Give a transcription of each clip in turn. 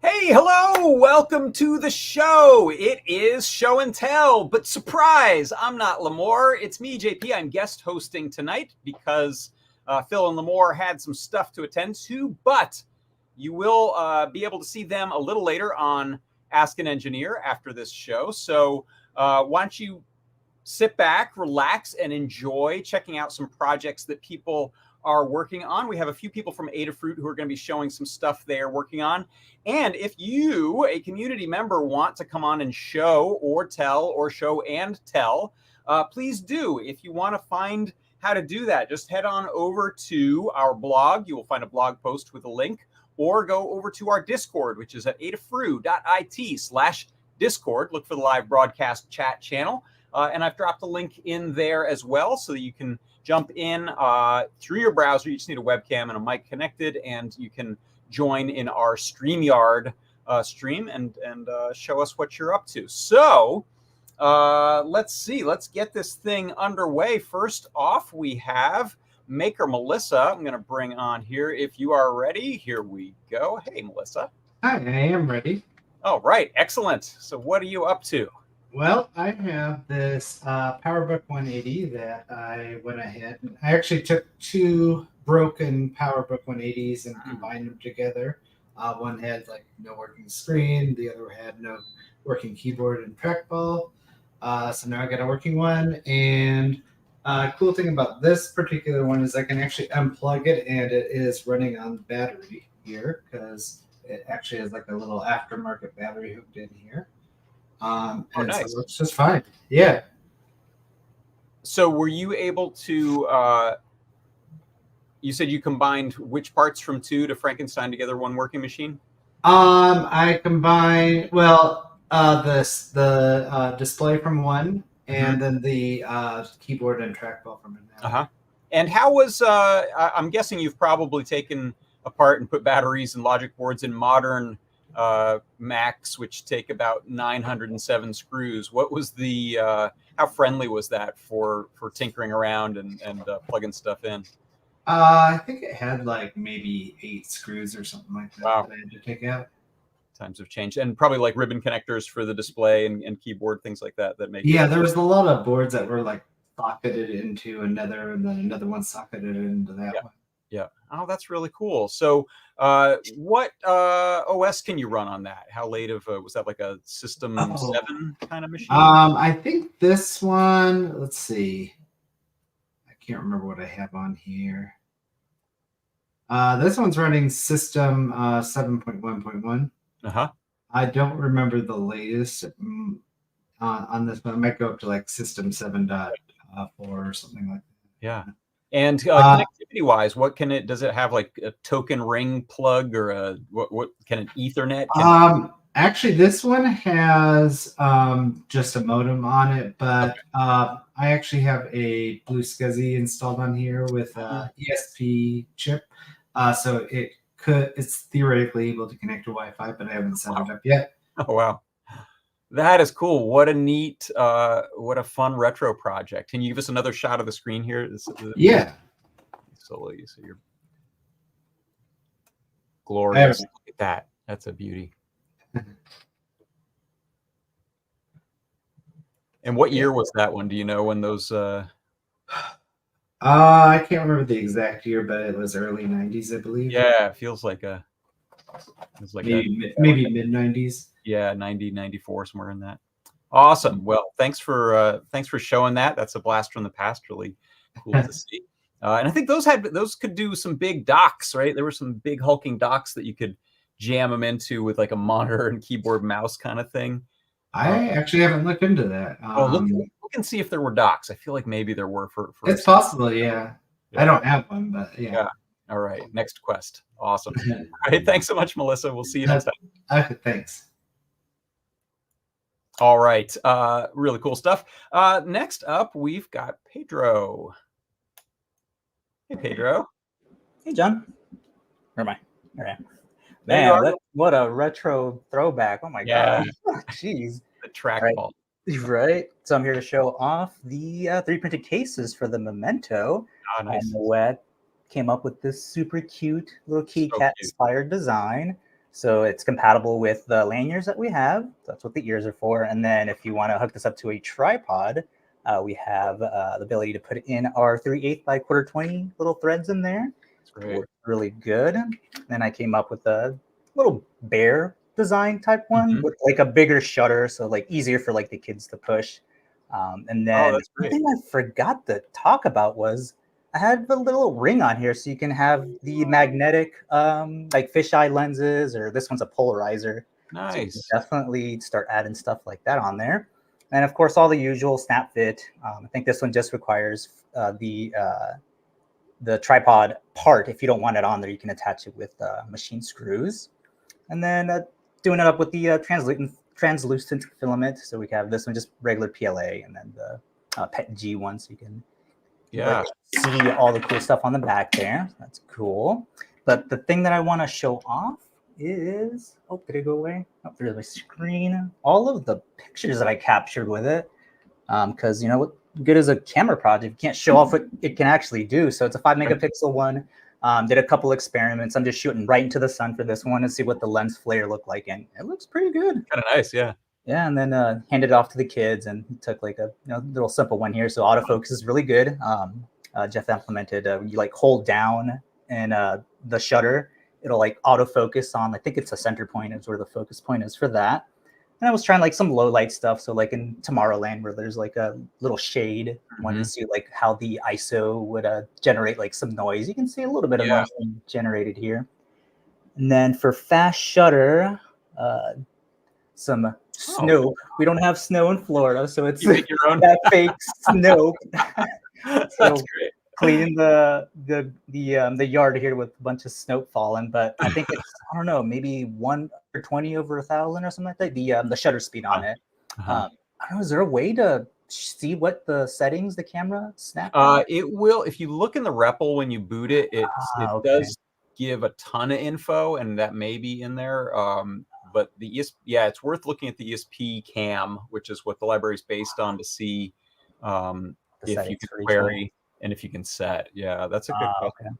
Hey, hello, welcome to the show. It is show and tell, but surprise, I'm not Lamore. It's me, JP. I'm guest hosting tonight because Phil and Lamore had some stuff to attend to, but you will be able to see them a little later on Ask an Engineer after this show. So why don't you sit back, relax, and enjoy checking out some projects that people are working on. We have a few people from Adafruit who are going to be showing some stuff they're working on. And if you, a community member, want to come on and show or tell or show and tell, please do. If you want to find how to do that, just head on over to our blog. You will find a blog post with a link, or go over to our Discord, which is at adafruit.it/Discord. Look for the live broadcast chat channel. And I've dropped a link in there as well so that you can jump in through your browser. You just need a webcam and a mic connected, and you can join in our StreamYard stream and show us what you're up to. So let's see. Let's get this thing underway. First off, we have Maker Melissa. I'm going to bring on here. If you are ready, here we go. Hey, Melissa. Hi, I am ready. All right. Excellent. So what are you up to? Well, I have this PowerBook 180 that I went ahead and I actually took two broken PowerBook 180s and combined them together. One had like no working screen, the other had no working keyboard and trackball. So now I got a working one. And cool thing about this particular one is I can actually unplug it, and it is running on the battery here because it actually has like a little aftermarket battery hooked in here. And nice. So it works just fine. Yeah. So were you able to, you said you combined which parts from two to Frankenstein together one working machine? I combined, well, the display from one, and then the keyboard and trackball from another. And how was, I'm guessing you've probably taken apart and put batteries and logic boards in modern Macs, which take about 907 screws. What was the how friendly was that for tinkering around and plugging stuff in? I think it had like maybe 8 screws or something like that that I had to take out. Times have changed, and probably like ribbon connectors for the display and keyboard, things like that make there was a lot of boards that were like socketed into another, and then another one socketed into that one. Yeah. Oh, that's really cool. So what OS can you run on that? How late of was that, like a System 7 kind of machine? I think this one, let's see. I can't remember what I have on here. This one's running System 7.1.1. I don't remember the latest on this one. It might go up to like System 7.4 or something like that. Yeah. And connectivity-wise, what can it? Does it have like a token ring plug, or a what can an Ethernet? Actually, this one has just a modem on it, but I actually have a Blue SCSI installed on here with ESP chip, so it's theoretically able to connect to Wi-Fi, but I haven't set it up yet. Oh wow. That is cool. What a neat, what a fun retro project. Can you give us another shot of the screen here? Yeah. So you're glorious. Look at that. That's a beauty. And what year was that one? Do you know when those? I can't remember the exact year, but it was early 90s, I believe. Yeah, it feels like a. It's like maybe mid 90s. Yeah, 90, 94, somewhere in that. Awesome. Well, thanks for showing that. That's a blast from the past. Really cool to see. And I think those could do some big docks, right? There were some big hulking docks that you could jam them into with like a monitor and keyboard mouse kind of thing. I actually haven't looked into that. Look and see if there were docks. I feel like maybe there were for it's possible, yeah. I don't have one, but yeah. All right. Next quest. Awesome. All right. Thanks so much, Melissa. We'll see you next time. Okay, thanks. All right. Really cool stuff. Next up, we've got Pedro. Hey, Pedro. Hey, John. Where am I? There I am. Man, what a retro throwback. Oh, my God. Jeez. The trackball. Right. So I'm here to show off the 3D printed cases for the Memento. Oh, nice. And Noette came up with this super cute little kitty cat inspired design. So it's compatible with the lanyards that we have. That's what the ears are for. And then if you want to hook this up to a tripod, we have the ability to put in our 3/8 by 1/4-20 little threads in there. That's great. Really good. Then I came up with a little bear design type one with like a bigger shutter, so like easier for like the kids to push. And then the thing I forgot to talk about was I had the little ring on here, so you can have the magnetic like fisheye lenses, or this one's a polarizer. Nice. So definitely start adding stuff like that on there. And of course, all the usual snap fit. I think this one just requires the tripod part. If you don't want it on there, you can attach it with machine screws. And then doing it up with the translucent filament. So we have this one, just regular PLA, and then the PET G one, so you can like, see all the cool stuff on the back there. That's cool. But the thing that I want to show off is, oh, did it go away? Oh, there's my screen. All of the pictures that I captured with it. Because, you know, what good as a camera project, you can't show off what it can actually do. So it's a 5 megapixel one. Did a couple experiments. I'm just shooting right into the sun for this one and see what the lens flare looked like. And it looks pretty good. Kind of nice, yeah. Yeah, and then handed it off to the kids, and took like a little simple one here. So autofocus is really good. Jeff implemented, you like hold down and the shutter, it'll like autofocus on, I think it's a center point is where the focus point is for that. And I was trying like some low light stuff. So like in Tomorrowland, where there's like a little shade, I wanted to see like how the ISO would generate like some noise. You can see a little bit of noise generated here. And then for fast shutter, some snow. We don't have snow in Florida, so it's you make your own that fake snow. That's great. Cleaning the yard here with a bunch of snow falling, but I think it's, I don't know, maybe 1/20 over 1,000 or something like that. The shutter speed on it. I don't know. Is there a way to see what the settings the camera snap? It will, if you look in the REPL when you boot it. It does give a ton of info, and that may be in there. But the ESP, it's worth looking at the ESP cam, which is what the library is based on, to see if you can query and if you can set. Yeah, that's a good question. Okay.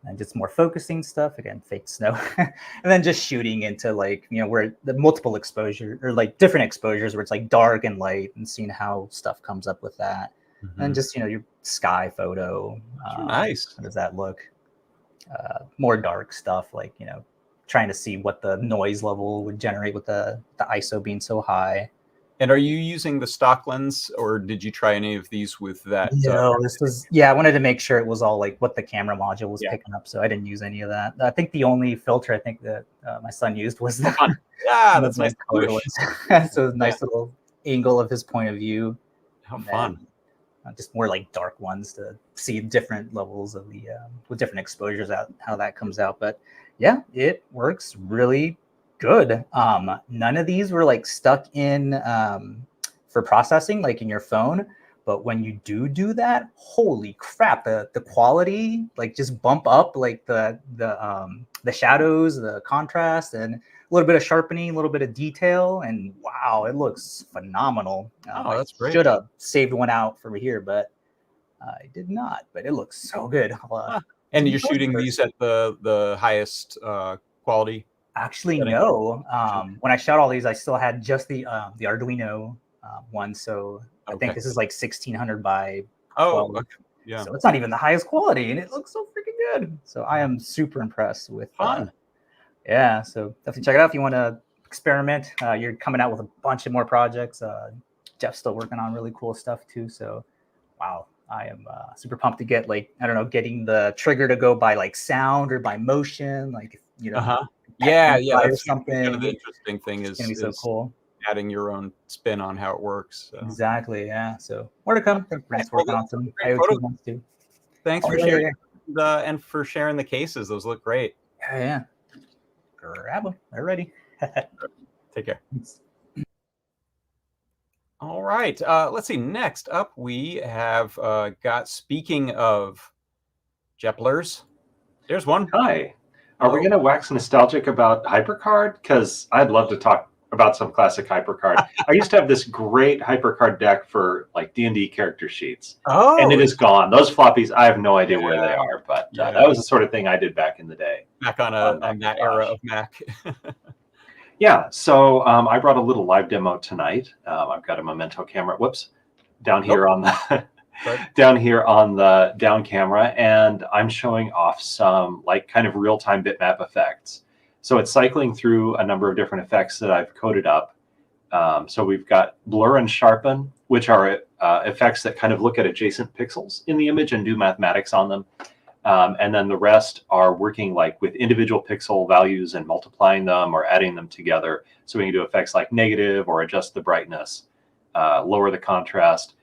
And just more focusing stuff, again, fake snow. And then just shooting into like, where the multiple exposure, or like different exposures where it's like dark and light, and seeing how stuff comes up with that. And just, your sky photo. Nice. How does that look? More dark stuff, like, trying to see what the noise level would generate with the ISO being so high. And are you using the stock lens, or did you try any of these with that? No, this was, I wanted to make sure it was all like what the camera module was picking up, so I didn't use any of that. I think the only filter I think that my son used was the that's nice. So nice little angle of his point of view. How fun. Just more like dark ones to see different levels of the with different exposures out, how that comes out. But yeah, it works really good. None of these were like stuck in for processing like in your phone, but when you do that, holy crap, the quality like just bump up, like the shadows, the contrast, and a little bit of sharpening, a little bit of detail, and wow, it looks phenomenal. That's great. Should have saved one out for here, but I did not. But it looks so good. And you're shooting these at the highest quality? Actually, no. When I shot all these, I still had just the Arduino one. So I think this is like 1600 by 12. Okay. Yeah. So it's not even the highest quality, and it looks so freaking good. So I am super impressed with fun. Yeah. So definitely check it out if you want to experiment. You're coming out with a bunch of more projects. Jeff's still working on really cool stuff too. So wow. I am super pumped to get getting the trigger to go by like sound or by motion, like that's something. Kind of the interesting thing is it's gonna be so cool. Adding your own spin on how it works. So. Exactly, yeah. So more to come. Brent's working on some IoT ones too. Thanks for sharing and for sharing the cases. Those look great. Yeah. Grab them. They're ready. Take care. Thanks. All right. Let's see. Next up, we have got, speaking of jeplers, there's one. Hi. Are we going to wax nostalgic about HyperCard? Because I'd love to talk about some classic HyperCard. I used to have this great HyperCard deck for like D&D character sheets, and it is gone. Those floppies, I have no idea where they are, but that was the sort of thing I did back in the day. Back on that era of Mac. Yeah, so I brought a little live demo tonight. I've got a Memento camera. Whoops, down here on the down here on the down camera, and I'm showing off some like kind of real-time bitmap effects. So it's cycling through a number of different effects that I've coded up. So we've got blur and sharpen, which are effects that kind of look at adjacent pixels in the image and do mathematics on them. And then the rest are working like with individual pixel values and multiplying them or adding them together. So we can do effects like negative or adjust the brightness, lower the contrast.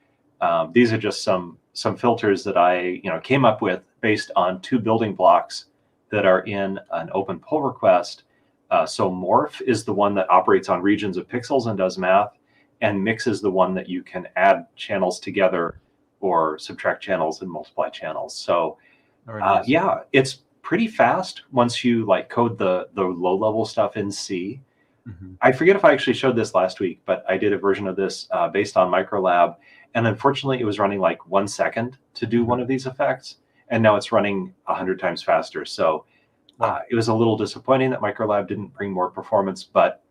These are just some filters that I came up with based on 2 building blocks that are in an open pull request. So morph is the one that operates on regions of pixels and does math, and mix is the one that you can add channels together or subtract channels and multiply channels. So yeah, it's pretty fast once you like code the low level stuff in C. I forget if I actually showed this last week, but I did a version of this based on MicroLab. And unfortunately, it was running like 1 second to do one of these effects. And now it's running 100 times faster. So it was a little disappointing that MicroLab didn't bring more performance, but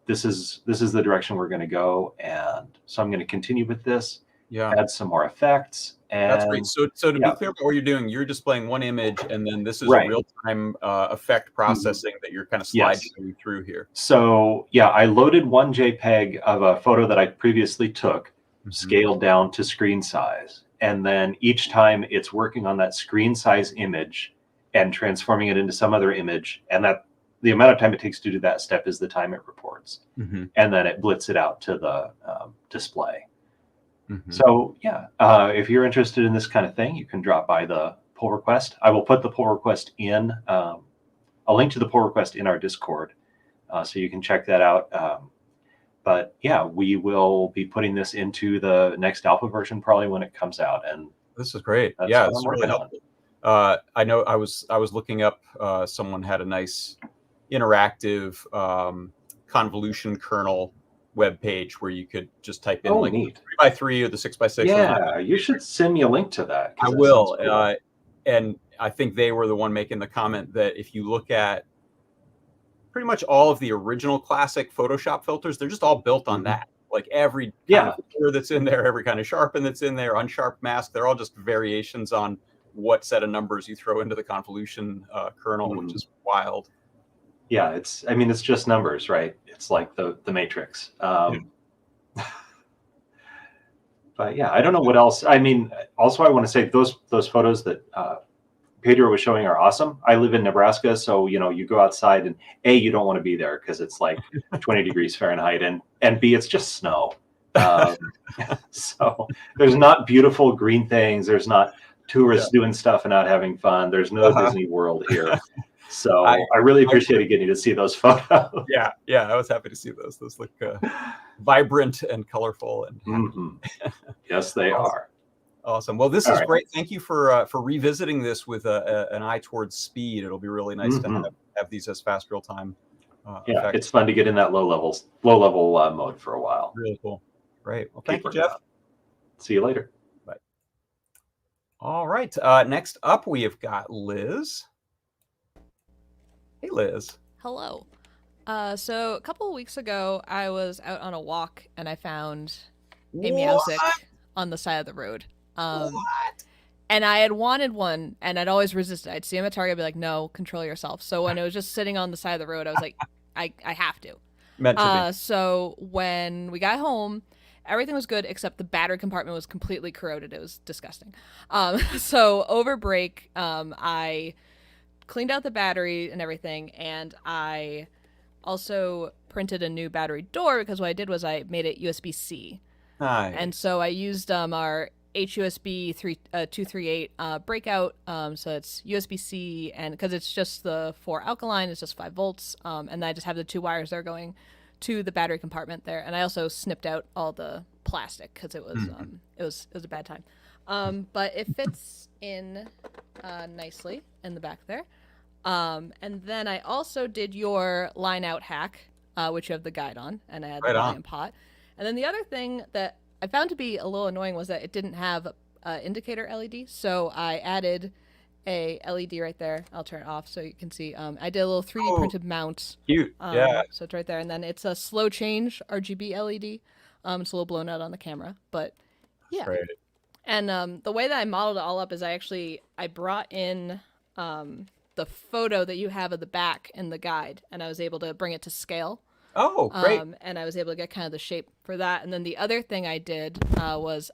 this is the direction we're going to go. And so I'm going to continue with this, add some more effects. And that's great. So to be clear about what you're doing, you're displaying one image, and then this is a real-time effect processing that you're kind of sliding through here. So yeah, I loaded one JPEG of a photo that I previously took, scaled down to screen size. And then each time it's working on that screen size image and transforming it into some other image. And that the amount of time it takes to do that step is the time it reports. And then it blits it out to the display. So yeah, if you're interested in this kind of thing, you can drop by the pull request. I will put the pull request in, a link to the pull request in our Discord, so you can check that out. But yeah, we will be putting this into the next alpha version probably when it comes out. And this is great. Yeah, it's really helpful. I know I was looking up, someone had a nice interactive convolution kernel web page where you could just type in like neat. 3x3 or the 6x6. Yeah, you should send me a link to that. I will. Cool. And I think they were the one making the comment that if you look at pretty much all of the original classic Photoshop filters, they're just all built on that. Like every kind of filter that's in there, every kind of sharpen that's in there, unsharp mask, they're all just variations on what set of numbers you throw into the convolution kernel, which is wild. Yeah, it's just numbers, right? It's like the matrix. But yeah, I don't know what else. I mean, also I want to say those photos that Pedro was showing are awesome. I live in Nebraska, so you go outside and A, you don't want to be there because it's like 20 degrees Fahrenheit, and B, it's just snow. So there's not beautiful green things. There's not tourists doing stuff and not having fun. There's no Disney World here. So I really appreciated getting to see those photos. Yeah, I was happy to see those. Those look vibrant and colorful. And yes, they are. Awesome. Well, this is great. Thank you for revisiting this with an eye towards speed. It'll be really nice to have these as fast real time. Effects. It's fun to get in that low level mode for a while. Really cool. Great. Well, thank you, Jeff. See you later. Bye. All right. Next up, we have got Liz. Hey, Liz. Hello. So a couple of weeks ago, I was out on a walk and I found a Meowsic on the side of the road. And I had wanted one, and I'd always resisted. I'd see him at Target, I'd be like, no, control yourself. So when it was just sitting on the side of the road, I was like, I have to. Meant to be. So when we got home, everything was good except the battery compartment was completely corroded. It was disgusting. So over break, I cleaned out the battery and everything, and I also printed a new battery door because what I did was I made it USB-C. Nice. And so I used our HUSB 238 breakout. So it's USB-C, and because it's just the 4 alkaline, it's just 5 volts. And I just have the 2 wires there going to the battery compartment there. And I also snipped out all the plastic because it was a bad time. But it fits in nicely in the back there. And then I also did your line out hack. which you have the guide on, and I had Right the on. volume pot. And then the other thing that I found to be a little annoying was that it didn't have indicator LED, so I added a LED right there. I'll turn it off so you can see. I did a little 3D printed mount. Cute. Yeah. So it's right there, and then it's a slow change RGB LED. It's a little blown out on the camera, but yeah. Right. And the way that I modeled it all up is I brought in the photo that you have of the back in the guide, and I was able to bring it to scale. Oh, great. And I was able to get kind of the shape for that. And then the other thing I did was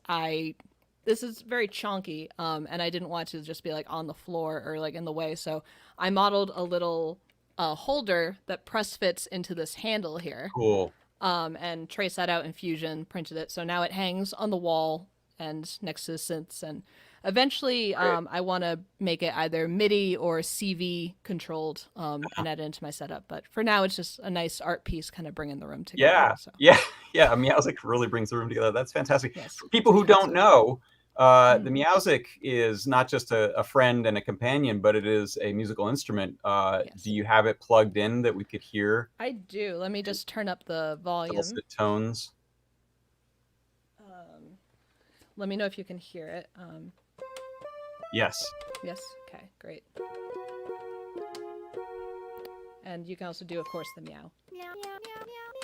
this is very chonky, and I didn't want to just be like on the floor or like in the way. So I modeled a little holder that press fits into this handle here. Cool. And traced that out in Fusion, printed it. So now it hangs on the wall and next to the synths. And eventually I want to make it either MIDI or CV controlled and add it into my setup. But for now, it's just a nice art piece kind of bringing the room together. Yeah. So. Yeah. Meowsic really brings the room together. That's fantastic. Yes. For people who don't know, the Meowsic is not just a friend and a companion, but it is a musical instrument. Yes. Do you have it plugged in that we could hear? I do. Let me just turn up the volume. Dulcet tones. Let me know if you can hear it. Yes. Yes. Okay, great. And you can also do, of course, the meow.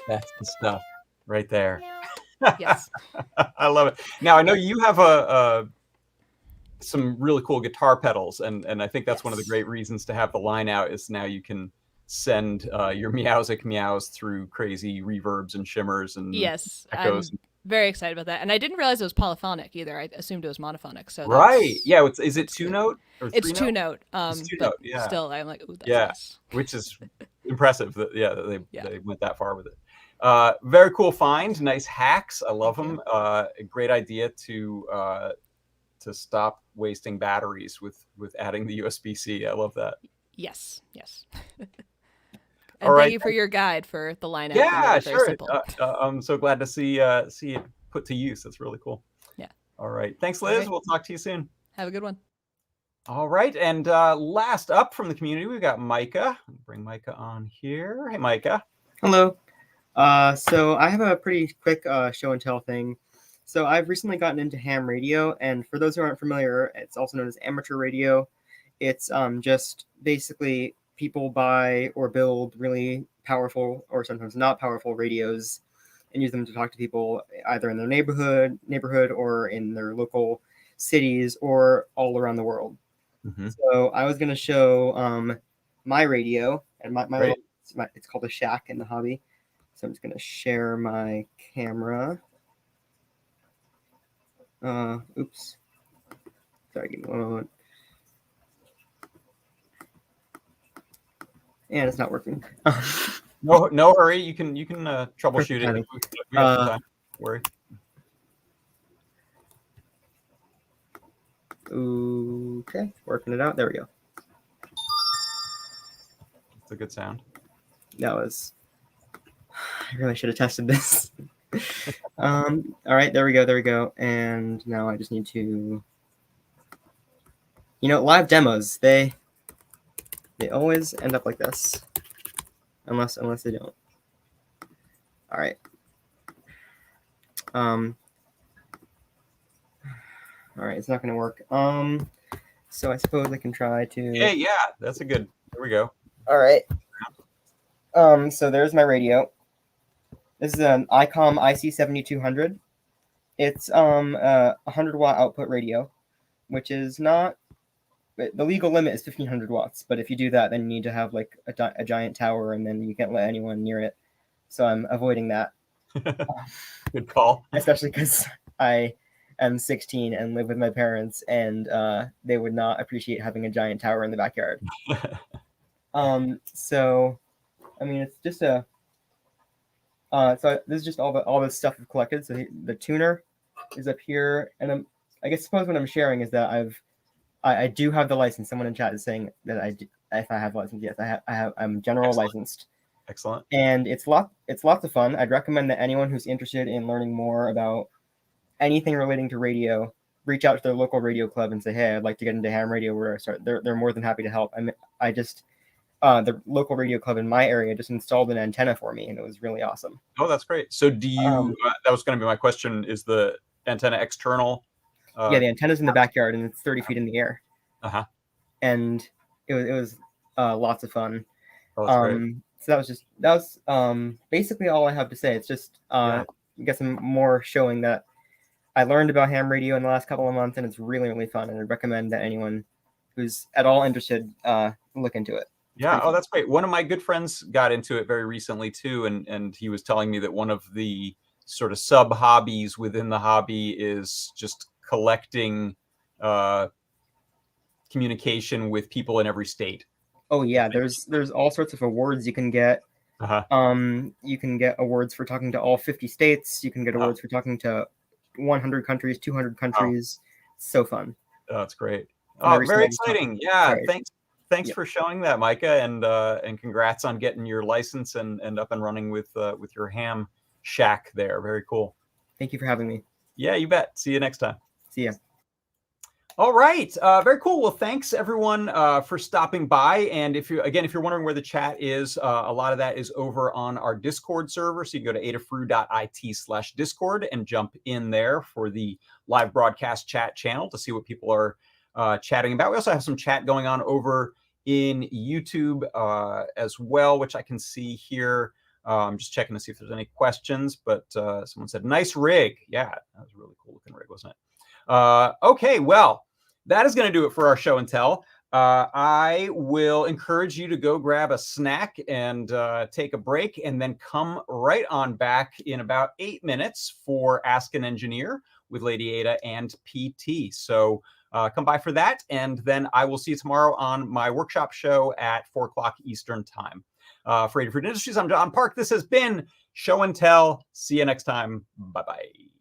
That's the stuff right there. Yes. I love it. Now I know you have some really cool guitar pedals, and I think that's one of the great reasons to have the line out is now you can send your Meowsic meows through crazy reverbs and shimmers and echoes. I'm very excited about that, and I didn't realize it was polyphonic either. I assumed it was monophonic. So right, yeah. Is it two note or it's three two note? note. It's two but note. Yeah. Still, I'm like, ooh, that's yeah, nice. Which is impressive. That they went that far with it. Very cool find. Nice hacks. I love them. A great idea to stop wasting batteries with adding the USB-C. I love that. Yes. All And right. thank you for your guide for the line out. Yeah, very sure. simple. I'm so glad to see it put to use. That's really cool. Yeah. All right. Thanks, Liz. right. We'll talk to you soon. Have a good one. All right. And last up from the community, we've got Micha. Bring Micha on here. Hey, Micha. Hello. So I have a pretty quick show and tell thing. So I've recently gotten into ham radio, and for those who aren't familiar, it's also known as amateur radio. It's just basically people buy or build really powerful or sometimes not powerful radios and use them to talk to people either in their neighborhood or in their local cities or all around the world. Mm-hmm. So I was going to show my radio, and it's called a Shack in the hobby. So I'm just going to share my camera. Oops. Sorry, give me one moment. And it's not working. No hurry. You can troubleshoot it. We have some time. Don't worry. Okay, working it out. There we go. It's a good sound. That was. I really should have tested this. All right, there we go. And now I just need to. Live demos, they always end up like this, unless they don't. All right. All right, it's not going to work. So I suppose I can try to. Yeah, that's a good. There we go. All right. So there's my radio. This is an ICOM IC7200. It's a 100-watt output radio, which is not. The legal limit is 1,500 watts, but if you do that, then you need to have like a giant tower, and then you can't let anyone near it. So I'm avoiding that. Good call. Especially because I am 16 and live with my parents, and they would not appreciate having a giant tower in the backyard. So, I mean, it's just a. So this is just all this stuff I've collected. So the tuner is up here, and I suppose what I'm sharing is that I do have the license. Someone in chat is saying that if I have license, yes, I'm general licensed. Excellent. And it's lots of fun. I'd recommend that anyone who's interested in learning more about anything relating to radio, reach out to their local radio club and say, hey, I'd like to get into ham radio where I start. They're more than happy to help. the local radio club in my area just installed an antenna for me, and it was really awesome. Oh, that's great. So do you, that was going to be my question, is the antenna external? Yeah, the antenna's in the backyard, and it's 30 feet in the air. Uh-huh. And it was lots of fun. Oh, that's great. So that was basically all I have to say. It's just get some more showing that I learned about ham radio in the last couple of months, and it's really, really fun. And I recommend that anyone who's at all interested look into it. Yeah. Oh, that's great. One of my good friends got into it very recently too, and he was telling me that one of the sort of sub hobbies within the hobby is just collecting communication with people in every state. Oh yeah, there's all sorts of awards you can get. You can get awards for talking to all 50 states. You can get awards for talking to 100 countries, 200 countries. So fun. Oh, that's great. Oh, very exciting. Yeah. Right. Thanks for showing that, Micha, and congrats on getting your license and up and running with your ham shack there. Very cool. Thank you for having me. Yeah, you bet. See you next time. See ya. All right. Very cool. Well, thanks everyone for stopping by. And if you're wondering where the chat is, a lot of that is over on our Discord server. So you can go to adafruit.it/Discord and jump in there for the live broadcast chat channel to see what people are chatting about. We also have some chat going on over in YouTube as well, which I can see here. I'm just checking to see if there's any questions, but someone said, nice rig. Yeah, that was a really cool looking rig, wasn't it? Okay, well, that is going to do it for our show and tell. I will encourage you to go grab a snack and take a break, and then come right on back in about 8 minutes for Ask an Engineer with Lady Ada and PT. So come by for that, and then I will see you tomorrow on my workshop show at 4 o'clock Eastern time. For Adafruit Industries, I'm John Park. This has been Show and Tell. See you next time. Bye-bye.